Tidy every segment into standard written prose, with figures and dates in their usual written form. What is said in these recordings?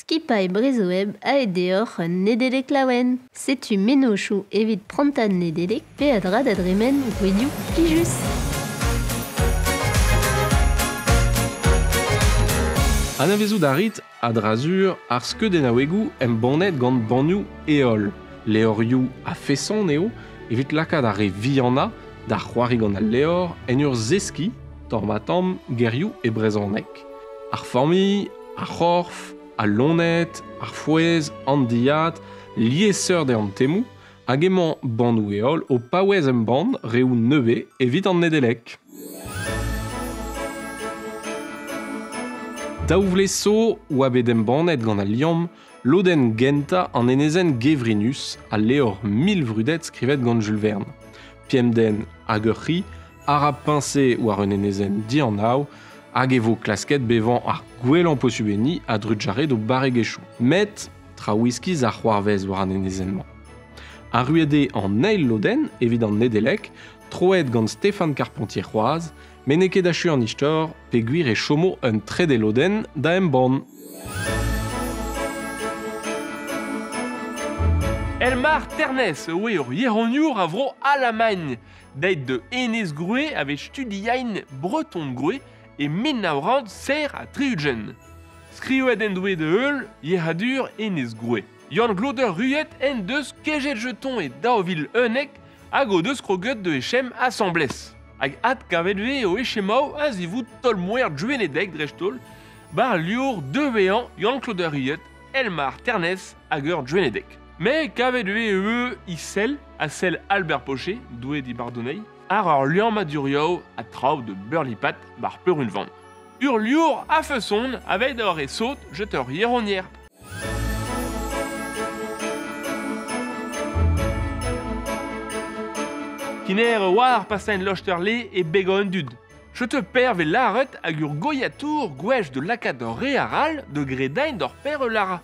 Skipa e Brezoeb a deoc'h un nedelek laouen. Setu menochou evit prantan nedelek pe a dra da dremen gouedioù plijus. Anavezou d'arit a drazur ar skeudennaouegou bonnet gant banioù eol. Leorioù a fesson eo evit lakad ar re vianna da c'hoari gant al leor en ur zeski tormatam gerioù e brezhoneg. Ar familh, ar c'horf, a lonet, ar fouez, an diat, lieseur de an temou, hag emañ bannoù eol o paouez band reoù nevez evit an nedelek. Daouvle so ou abed bannet gant al liam, loden genta an enezen Gevrinus a leor 1000 vrudet skrivet gant Jules Verne. Piemden hag ur c'hi, ara pincé ou ar un enezen dianaou, hag evo klasket bevan ar gwellañ posubeni a drudjare do baregechou. Met, tra whiskiz ar c'hoarvez war an enezenman. A ruede an neil loden, evit an nedelek, troet gant Stéphane Carpentier c'hoaz, men ket dachu an istor, pe gwir e chomo un trede loden da ban. Elmar Ternès oe ur yeroniour a vro Alamagne, deit de enez groe ave studiain breton groe e 1900 ser a triugen. Skrioet en doe de eul, yeradur enez groe. Yann gloder ruet en deus kejet jeton e daovil eunek hag o deus kroget de echem assemblès. Hag at kavet ve o echemao a zivout tol mouer djuenedek drejtol, bar liour devean Yann gloder ruet, Elmar Ternès hag ur djuenedek. Me kavet ve i sel, a sel Albert Pochet, doué di Bardonney, ar liant madurioù a traoù de burlipat bar peur une vente. Ur liour a feson avec d'or et saut jeteur hieronière. Kiner war passañ lochterle et begon dud. Je te perds ve laret hag ur goyatour gwech de lakad re aral de gredañ d'or père lara.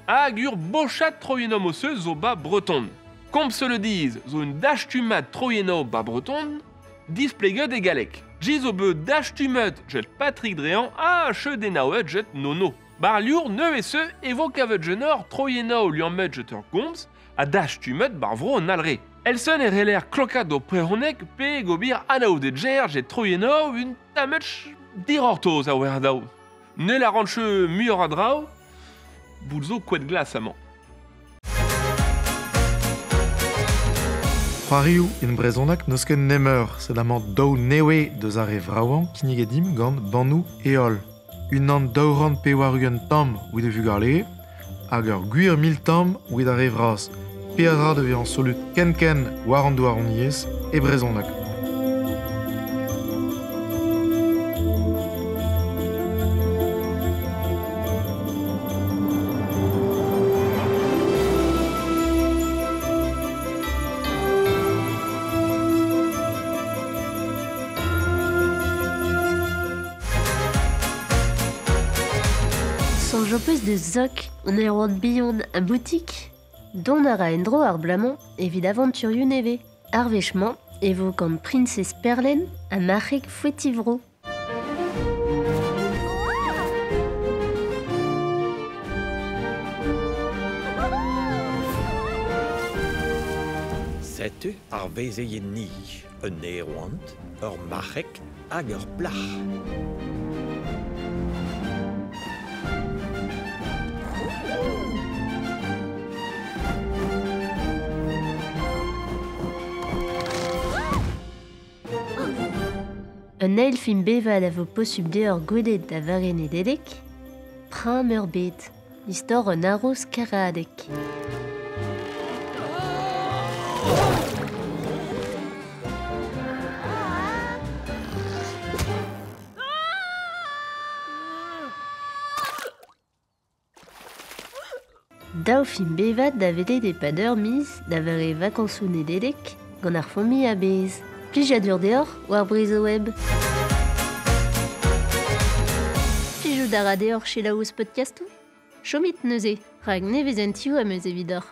Hag ur bochat troyenom osseux zo ba breton. Comme se le dise, zo une dachtumat troyeno ba breton, displeget e galek. Giz o beu dachtumet jet Patrick Dréan a che denaouet jet nono. Bar liour nevese evo kavet jenor troyeno liamet jeteur goms, a dachtumet bar vro an alre. Elson e reler klokat do prehonek pe gobir anaou de djer jet troyeno un tametch dirortoz a oer daou. Ne la ranche muur a drao, boulzo kouet glas amant. C'hoarioù in brezhoneg n'eus ket nemeur, sed amañ daou newe deus ar re vraouan kinigedim gant bannoù eol. Unan daouran pewarugen tamm ouide vugarle, hag ur gwir 1000 tamm ouide ar re vras. Pe a dra devez an solut ken war an douar an iez e brezhoneg. Sonj peus de zok, on e oant bihan a boutik. Don a ra en dro ar blamant evit aventurioù neve. Ar vechman evo gant Princess Perlen a marc'heg fouetivro. Setu ar vezeien ni, un eroant, ur marc'heg hag ur plach. Un elfim bevad a vo posub deoc'h gwelet da vare nedelek, pram ur bet, istor un aros karadek. Daoufim bevad da velet e pad miz da vare vakañsoù nedelek gant ar familh a bez. Plijadur deoc'h war Brezoeb. Plijou da ra deoc'h chelaous podcastou. Chomit neuze, rag nevezentiou am eus evidor.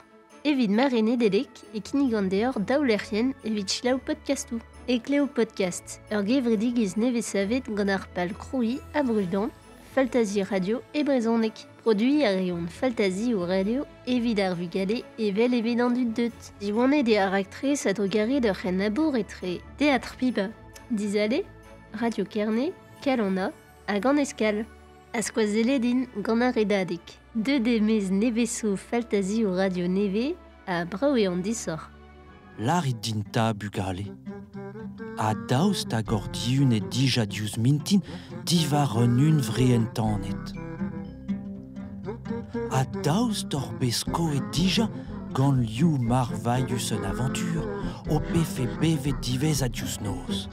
Evit mare nedelek e kinigant deoc'h daoulerien evit chelaou podcastou. Ekleo podcast, ur gevredig iz nevez savet gant ar pal kroui a brudan, Faltazi Radio e brezhoneg. Produit à rayon fantasy ou radio, evit ar vugale evel evit du deut. Diwane de ar actrice a drogari de ren abour etre théâtre piba. Dizale, radio kerné, kalona, a gant eskal. Asquazele din gant ar redadek. Deux de mes neveso fantasy ou radio neve a brao e an disor. L'arit dinta bugale. A daoust a gordiun et dija dius mintin divar un vreentannet. A daoust or besko et dija gant liou marvaius un aventure o pefe bevet divez a dius nos.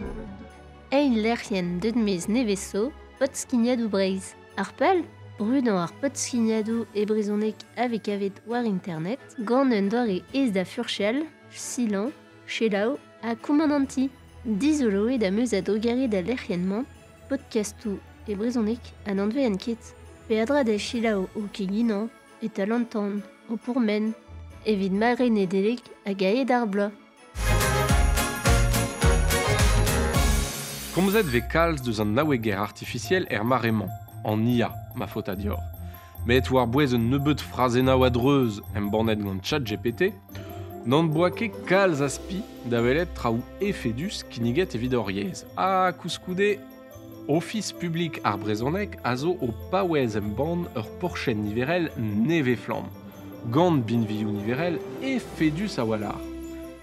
Ein lerien deux de mes neveso pot skignadou breiz. Ar pell, brudan ar pot skignadou e brizonek avec avet war internet, gant un doare ez da furchel, silan, chelao, a koumananti. Dizolo e da meus a drogari da lerrienman, podcastou e brizonek an anve en ket. Pe adra da chilao o keginan et a lantan o pourmen, evit marine delek a gae d'ar bla. Komzet ve kalz deus an naoueger artificiel marement, en IA, ma faute à dior. Met war bouez un nebeut frazenao adreuz en bannet gant ChatGPT, n'an boa ket kalz aspi da welet traoù efedus kiniget evit oriez. A kouskoude, Office public ar brezonek a zo o paouez en band ur porchen niverel neve flam. Gant binvioù niverel efedus a walar.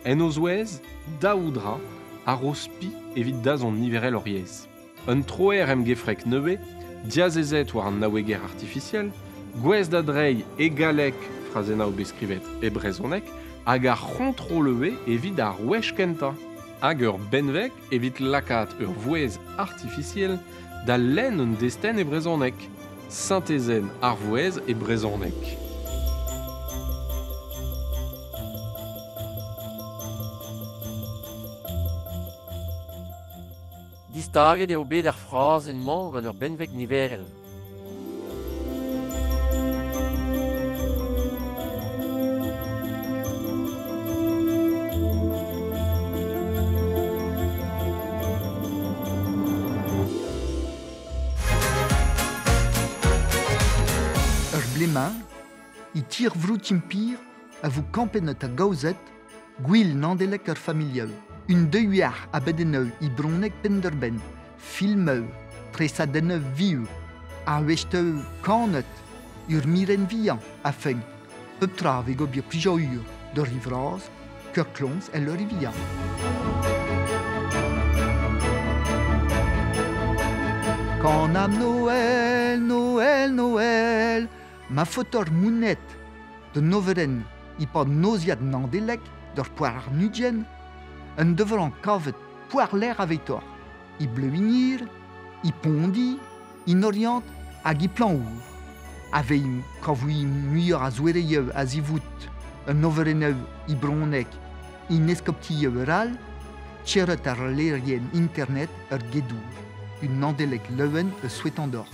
En ozouez, daoudra, a rospi evit da zon niverel oriez. Un troer gefrek neuve, diazezet war an naoueger artificiel, gwez da drei e galek, frazenao beskrivet e brezonek, hag ar kontroleve evit ar wech kenta. Hag ur benvek evit lakat ur vouez artificiel da len un desten e brezonek. Syntezen ar vouez e brezonek. Distaget eo bet ar frazenman gant ur benvek niverel. Blemañ, I tir vrou timpir a vous kampenet a gaouzet, gwil nandelek ur familial. Un deuiar a bedeneu I bronek penderben, filmeu, tresadeneu viu, a westeu kanet, ur miren vian a feñ, peptra ve gobir plijaur de rivraz, ker klons el ur vian. Quand am Noël, Noël, Noël, ma fotor mounet de noveren I pa noziad nandelek d'ur poar ar nudjen, un devran kavet poar l'air avetor. I bleuinir, I pondi, I noriant hag I planour. Aveim kavoui muiur a zouereyeu a zivout un novereneu I bronek I neskoptiyeu eural, tcheret ar lerien internet ur gedour. Un nandelek leuen eus souetant d'or.